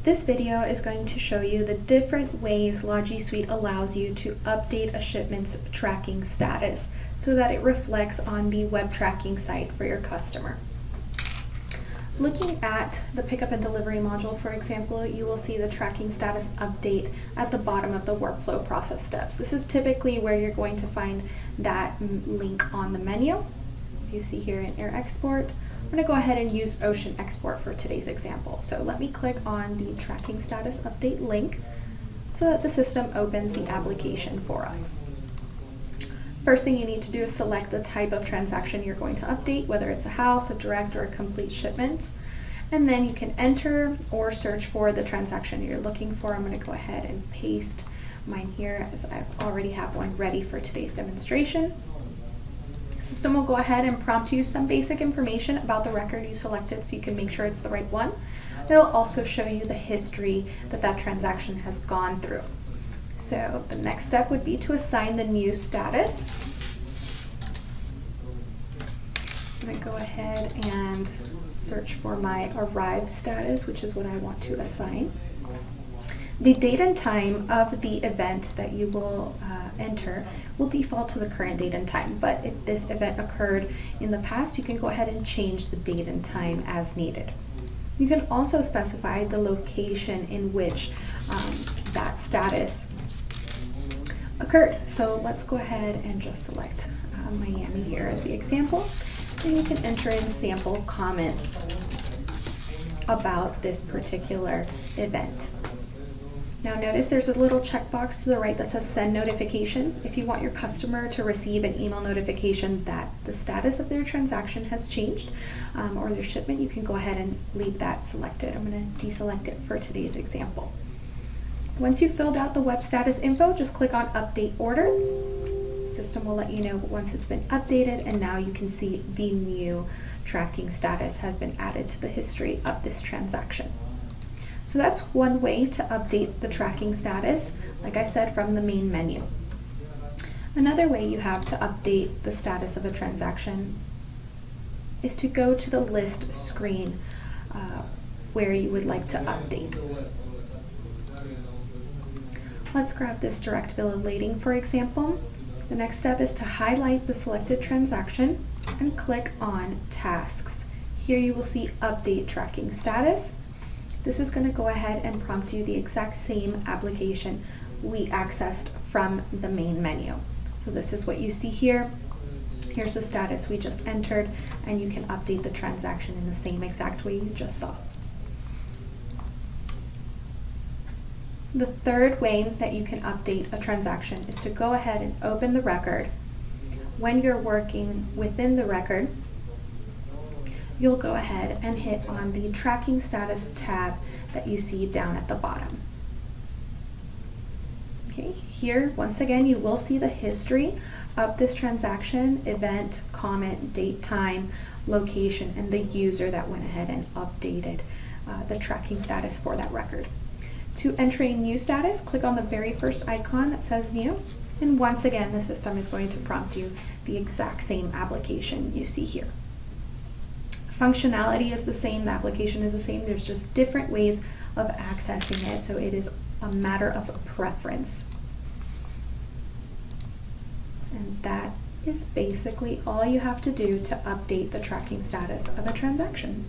This video is going to show you the different ways Logi Suite allows you to update a shipment's tracking status so that it reflects on the web tracking site for your customer. Looking at the pickup and delivery module, for example, you will see the tracking status update at the bottom of the workflow process steps. This is typically where you're going to find that link on the menu. You see here in Air Export. I'm going to go ahead and use Ocean Export for today's example. So let me click on the tracking status update link so that the system opens the application for us. First thing you need to do is select the type of transaction you're going to update, whether it's a house, a direct, or a complete shipment. And then you can enter or search for the transaction you're looking for. I'm going to go ahead and paste mine here as I already have one ready for today's demonstration. The system will go ahead and prompt you some basic information about the record you selected so you can make sure it's the right one. It'll also show you the history that that transaction has gone through. So the next step would be to assign the new status. I'm going to go ahead and search for my arrive status, which is what I want to assign. The date and time of the event that you will enter will default to the current date and time, but if this event occurred in the past, you can go ahead and change the date and time as needed. You can also specify the location in which that status occurred. So let's go ahead and just select Miami here as the example, and you can enter in sample comments about this particular event. Now notice there's a little checkbox to the right that says send notification. If you want your customer to receive an email notification that the status of their transaction has changed or their shipment, you can go ahead and leave that selected. I'm going to deselect it for today's example. Once you've filled out the web status info, just click on update order. The system will let you know once it's been updated, and now you can see the new tracking status has been added to the history of this transaction. So that's one way to update the tracking status, like I said, from the main menu. Another way you have to update the status of a transaction is to go to the list screen where you would like to update. Let's grab this direct bill of lading, for example. The next step is to highlight the selected transaction and click on Tasks. Here you will see Update Tracking Status. This is going to go ahead and prompt you the exact same application we accessed from the main menu. So this is what you see here. Here's the status we just entered, and you can update the transaction in the same exact way you just saw. The third way that you can update a transaction is to go ahead and open the record. When you're working within the record, you'll go ahead and hit on the Tracking Status tab that you see down at the bottom. Okay, here, once again, you will see the history of this transaction, event, comment, date, time, location, and the user that went ahead and updated the tracking status for that record. To enter a new status, click on the very first icon that says New, and once again, the system is going to prompt you the exact same application you see here. Functionality is the same, the application is the same, there's just different ways of accessing it, so it is a matter of preference. And that is basically all you have to do to update the tracking status of a transaction.